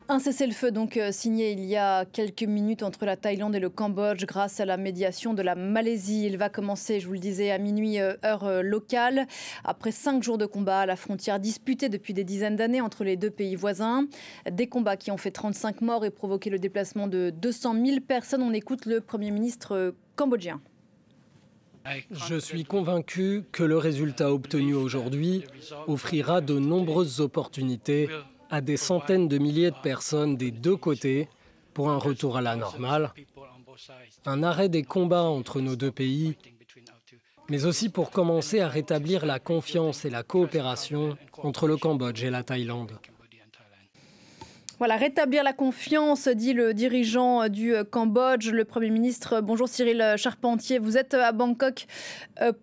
Un cessez-le-feu donc signé il y a quelques minutes entre la Thaïlande et le Cambodge grâce à la médiation de la Malaisie. Il va commencer, je vous le disais, à minuit heure locale. Après 5 jours de combat à la frontière disputée depuis des dizaines d'années entre les deux pays voisins. Des combats qui ont fait 35 morts et provoqué le déplacement de 200 000 personnes. On écoute le Premier ministre cambodgien. Je suis convaincu que le résultat obtenu aujourd'hui offrira de nombreuses opportunités à des centaines de milliers de personnes des deux côtés pour un retour à la normale, un arrêt des combats entre nos deux pays, mais aussi pour commencer à rétablir la confiance et la coopération entre le Cambodge et la Thaïlande. Voilà, rétablir la confiance, dit le dirigeant du Cambodge, le Premier ministre. Bonjour Cyril Charpentier, vous êtes à Bangkok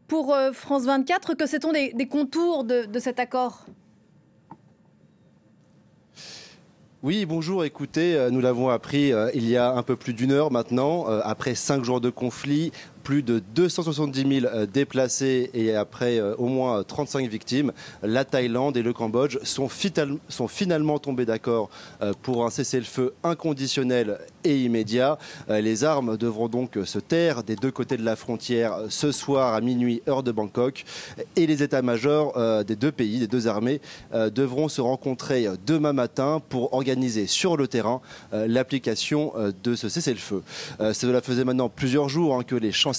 pour France 24. Que sait-on des contours de cet accord ? Oui, bonjour, écoutez, nous l'avons appris il y a un peu plus d'une heure maintenant, après 5 jours de conflit, plus de 270 000 déplacés et après au moins 35 victimes, la Thaïlande et le Cambodge sont finalement tombés d'accord pour un cessez-le-feu inconditionnel et immédiat. Les armes devront donc se taire des deux côtés de la frontière ce soir à minuit, heure de Bangkok. Et les états-majors des deux pays, des deux armées, devront se rencontrer demain matin pour organiser sur le terrain l'application de ce cessez-le-feu. Cela faisait maintenant plusieurs jours que les chancelleries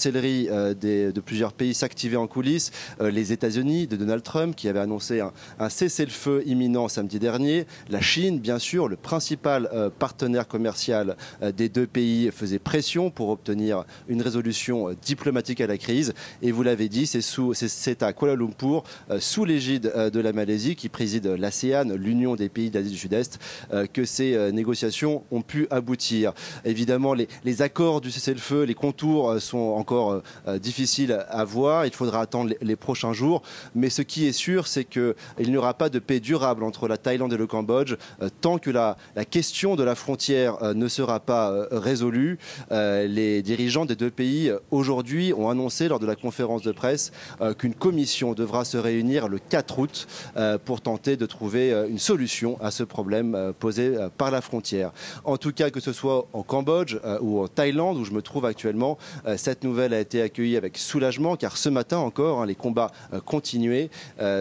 de plusieurs pays s'activaient en coulisses. Les États-Unis de Donald Trump qui avait annoncé un cessez-le-feu imminent samedi dernier. La Chine, bien sûr, le principal partenaire commercial des deux pays, faisait pression pour obtenir une résolution diplomatique à la crise. Et vous l'avez dit, c'est à Kuala Lumpur, sous l'égide de la Malaisie, qui préside l'ASEAN, l'Union des pays d'Asie du Sud-Est, que ces négociations ont pu aboutir. Évidemment, les accords du cessez-le-feu, les contours sont encore difficiles à voir. Il faudra attendre les prochains jours. Mais ce qui est sûr, c'est qu'il n'y aura pas de paix durable entre la Thaïlande et le Cambodge tant que la question de la frontière ne sera pas résolue. Les dirigeants des deux pays aujourd'hui ont annoncé lors de la conférence de presse qu'une commission devra se réunir le 4 août pour tenter de trouver une solution à ce problème posé par la frontière. En tout cas, que ce soit en Cambodge ou en Thaïlande où je me trouve actuellement, cette nouvelle a été accueillie avec soulagement car ce matin encore, les combats continuaient.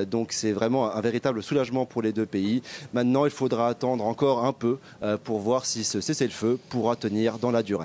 Donc c'est vraiment un véritable soulagement pour les deux pays. Maintenant, il faudra attendre encore un peu pour voir si ce cessez-le-feu pourra tenir dans la durée.